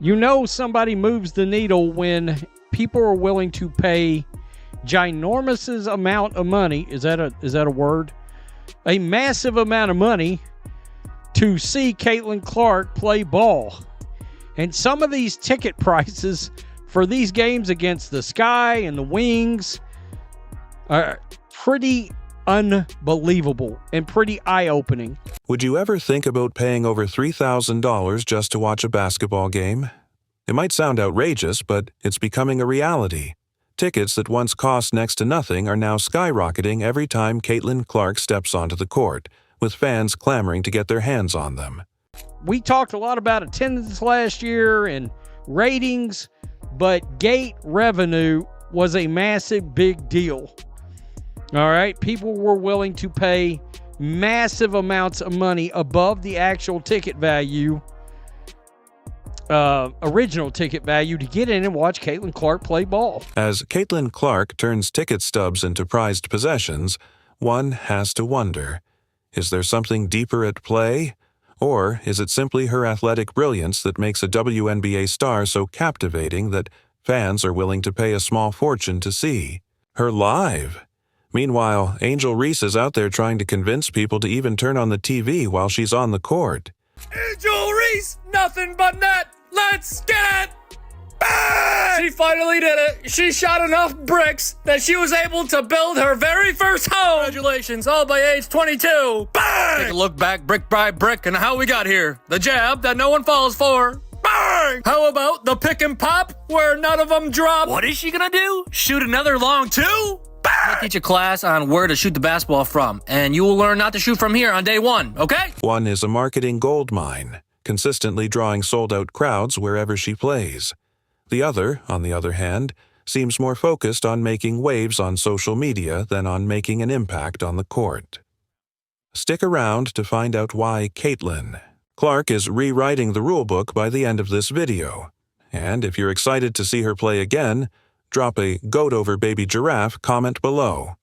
You know somebody moves the needle when people are willing to pay ginormous amount of money. Is that a word? A massive amount of money to see Caitlin Clark play ball. And some of these ticket prices for these games against the Sky and the Wings are pretty unbelievable and pretty eye-opening. Would you ever think about paying over $3,000 just to watch a basketball game? It might sound outrageous, but it's becoming a reality. Tickets that once cost next to nothing are now skyrocketing every time Caitlin Clark steps onto the court, with fans clamoring to get their hands on them. We talked a lot about attendance last year and ratings, but gate revenue was a massive big deal. All right, people were willing to pay massive amounts of money above the actual ticket value, original ticket value, to get in and watch Caitlin Clark play ball. As Caitlin Clark turns ticket stubs into prized possessions, one has to wonder, is there something deeper at play? Or is it simply her athletic brilliance that makes a WNBA star so captivating that fans are willing to pay a small fortune to see her live? Meanwhile, Angel Reese is out there trying to convince people to even turn on the TV while she's on the court. Angel Reese, nothing but net. Let's get it. Bang! She finally did it. She shot enough bricks that she was able to build her very first home. Congratulations, all by age 22. Bang! Take a look back brick by brick and how we got here. The jab that no one falls for. Bang! How about the pick and pop where none of them drop? What is she gonna do? Shoot another long two? I'll teach a class on where to shoot the basketball from, and you will learn not to shoot from here on day one, okay? One is a marketing goldmine, consistently drawing sold-out crowds wherever she plays. The other, on the other hand, seems more focused on making waves on social media than on making an impact on the court. Stick around to find out why Caitlin Clark is rewriting the rulebook by the end of this video. And if you're excited to see her play again, drop a "goat over baby giraffe" comment below.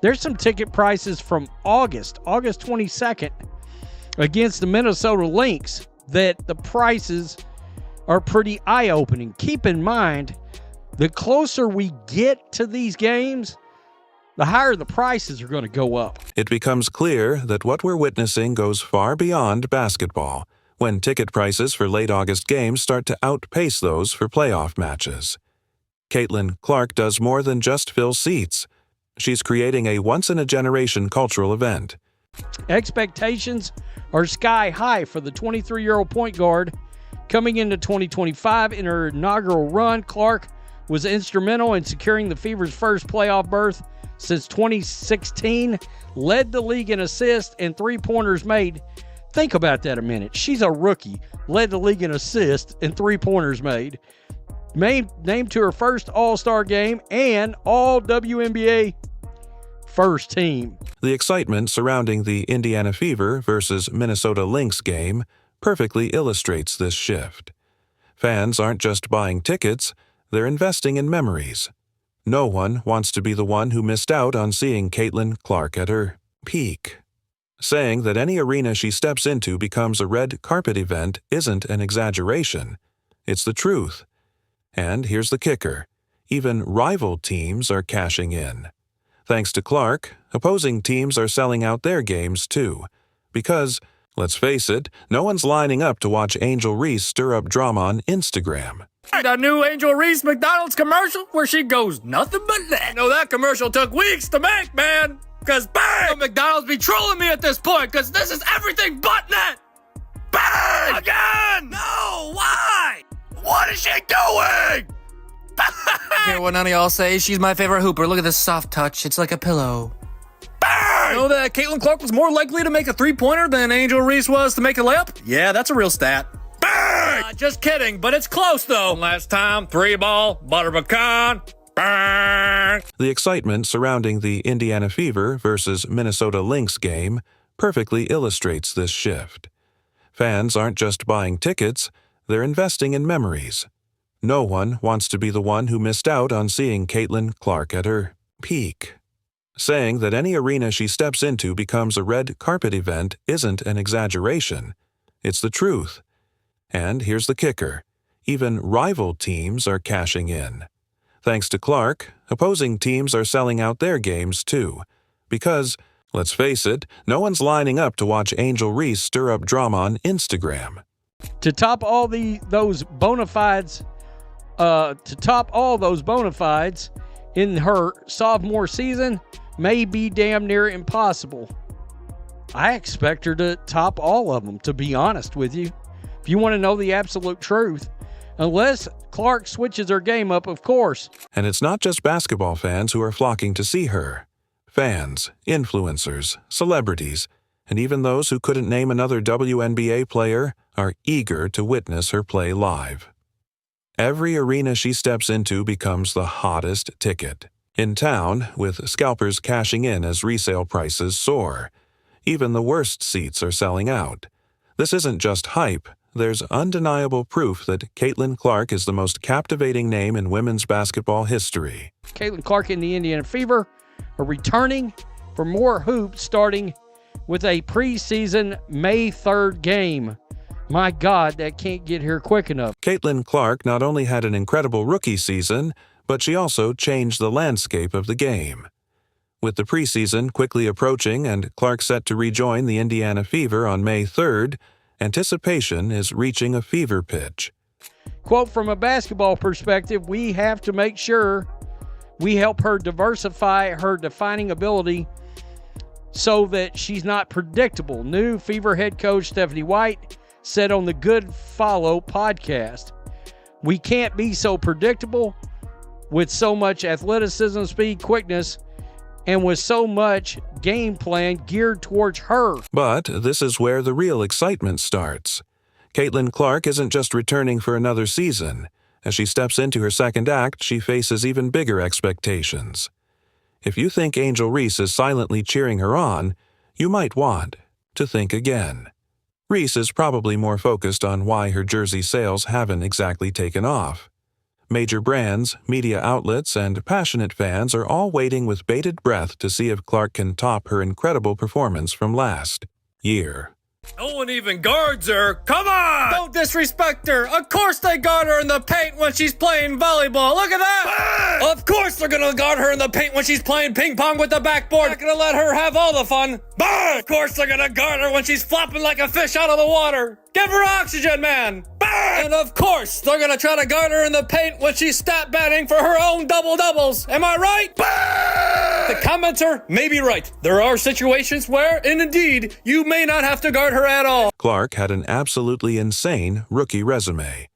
There's some ticket prices from August 22nd, against the Minnesota Lynx that the prices are pretty eye-opening. Keep in mind, the closer we get to these games, the higher the prices are going to go up. It becomes clear that what we're witnessing goes far beyond basketball when ticket prices for late August games start to outpace those for playoff matches. Caitlin Clark does more than just fill seats. She's creating a once-in-a-generation cultural event. Expectations are sky high for the 23-year-old point guard. Coming into 2025 in her inaugural run, Clark was instrumental in securing the Fever's first playoff berth since 2016, led the league in assists and three-pointers made. Think about that a minute. She's a rookie, led the league in assists and three-pointers made. Named to her first All-Star game and All-WNBA first team. The excitement surrounding the Indiana Fever versus Minnesota Lynx game perfectly illustrates this shift. Fans aren't just buying tickets, they're investing in memories. No one wants to be the one who missed out on seeing Caitlin Clark at her peak. Saying that any arena she steps into becomes a red carpet event isn't an exaggeration. It's the truth. And here's the kicker. Even rival teams are cashing in. Thanks to Clark, opposing teams are selling out their games too. Because, let's face it, no one's lining up to watch Angel Reese stir up drama on Instagram. That new Angel Reese McDonald's commercial where she goes nothing but net. No, that commercial took weeks to make, man. Because bang! McDonald's be trolling me at this point because this is everything but net. Bang! Again! No, why? What is she doing? I care what none of y'all say. She's my favorite hooper. Look at this soft touch. It's like a pillow. Bang! You know that Caitlin Clark was more likely to make a three-pointer than Angel Reese was to make a layup? Yeah, that's a real stat. Bang! Just kidding, but it's close though. Last time, 3-ball, butter pecan. Bang! The excitement surrounding the Indiana Fever versus Minnesota Lynx game perfectly illustrates this shift. Fans aren't just buying tickets, they're investing in memories. No one wants to be the one who missed out on seeing Caitlin Clark at her peak. Saying that any arena she steps into becomes a red carpet event isn't an exaggeration. It's the truth. And here's the kicker. even rival teams are cashing in. Thanks to Clark, opposing teams are selling out their games too. Because, let's face it, no one's lining up to watch Angel Reese stir up drama on Instagram. To top all those bona fides in her sophomore season may be damn near impossible. I expect her to top all of them, to be honest with you. If you want to know the absolute truth. Unless Clark switches her game up, of course. And it's not just basketball fans who are flocking to see her. Fans, influencers, celebrities, and even those who couldn't name another WNBA player are eager to witness her play live. Every arena she steps into becomes the hottest ticket. In town, with scalpers cashing in as resale prices soar. Even the worst seats are selling out. This isn't just hype. There's undeniable proof that Caitlin Clark is the most captivating name in women's basketball history. Caitlin Clark and the Indiana Fever are returning for more hoops, starting with a preseason May 3rd game. My God, that can't get here quick enough. Caitlin Clark not only had an incredible rookie season, but she also changed the landscape of the game. With the preseason quickly approaching and Clark set to rejoin the Indiana Fever on May 3rd, anticipation is reaching a fever pitch. Quote, from a basketball perspective, we have to make sure we help her diversify her defining ability so that she's not predictable. New Fever head coach Stephanie White said on the Good Follow podcast, we can't be so predictable with so much athleticism, speed, quickness, and with so much game plan geared towards her. But this is where the real excitement starts. Caitlin Clark isn't just returning for another season. As she steps into her second act, she faces even bigger expectations. If you think Angel Reese is silently cheering her on, you might want to think again. Reese is probably more focused on why her jersey sales haven't exactly taken off. Major brands, media outlets, and passionate fans are all waiting with bated breath to see if Clark can top her incredible performance from last year. No one even guards her. Come on! Don't disrespect her. Of course they guard her in the paint when she's playing volleyball. Look at that! Bang! Of course they're gonna guard her in the paint when she's playing ping pong with the backboard. Not gonna let her have all the fun. Bang! Of course they're gonna guard her when she's flopping like a fish out of the water. Give her oxygen, man! Bang! And of course they're gonna try to guard her in the paint when she's stat batting for her own double-doubles. Am I right? Bang! The commenter may be right. There are situations where, and indeed, you may not have to guard her at all. Clark had an absolutely insane rookie resume.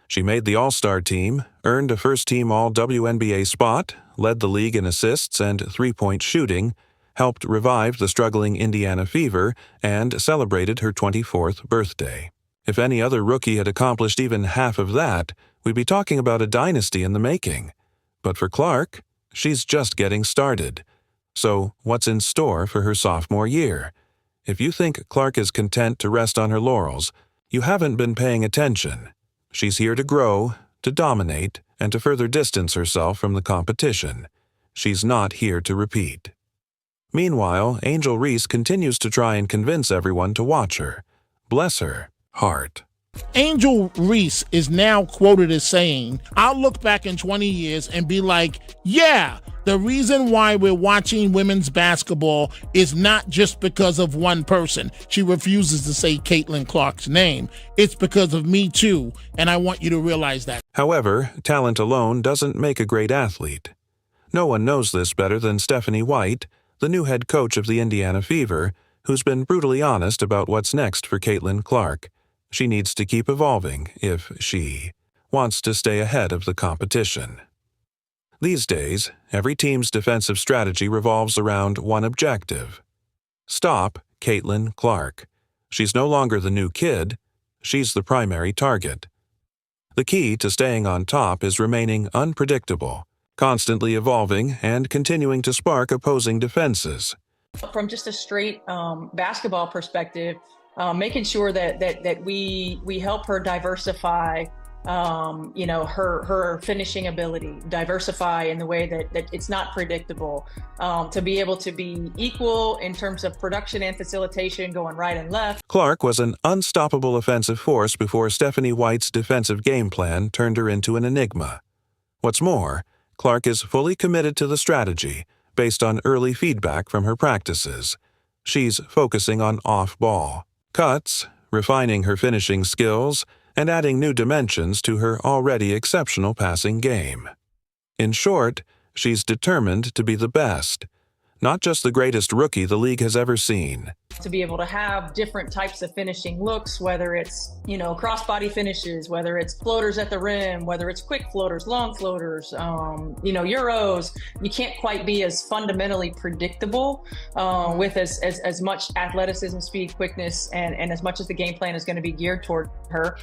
She made the All-Star team, earned a first-team All-WNBA spot, led the league in assists and three-point shooting, helped revive the struggling Indiana Fever, and celebrated her 24th birthday. If any other rookie had accomplished even half of that, we'd be talking about a dynasty in the making. But for Clark, she's just getting started. So what's in store for her sophomore year? If you think Clark is content to rest on her laurels, you haven't been paying attention. She's here to grow, to dominate, and to further distance herself from the competition. She's not here to repeat. Meanwhile, Angel Reese continues to try and convince everyone to watch her. Bless her heart. Angel Reese is now quoted as saying, I'll look back in 20 years and be like, yeah, the reason why we're watching women's basketball is not just because of one person. She refuses to say Caitlin Clark's name. It's because of me too, and I want you to realize that. However, talent alone doesn't make a great athlete. No one knows this better than Stephanie White, the new head coach of the Indiana Fever, who's been brutally honest about what's next for Caitlin Clark. She needs to keep evolving if she wants to stay ahead of the competition. These days, every team's defensive strategy revolves around one objective. Stop Caitlin Clark. She's no longer the new kid. She's the primary target. The key to staying on top is remaining unpredictable, constantly evolving, and continuing to spark opposing defenses. From just a straight basketball perspective, making sure that we help her diversify her finishing ability, diversify in the way that it's not predictable, to be able to be equal in terms of production and facilitation, going right and left. Clark was an unstoppable offensive force before Stephanie White's defensive game plan turned her into an enigma. What's more, Clark is fully committed to the strategy based on early feedback from her practices. She's focusing on off-ball cuts, refining her finishing skills, and adding new dimensions to her already exceptional passing game. In short, she's determined to be the best, not just the greatest rookie the league has ever seen. To be able to have different types of finishing looks, whether it's, crossbody finishes, whether it's floaters at the rim, whether it's quick floaters, long floaters, Euros, you can't quite be as fundamentally predictable with as much athleticism, speed, quickness, and as much as the game plan is going to be geared toward her.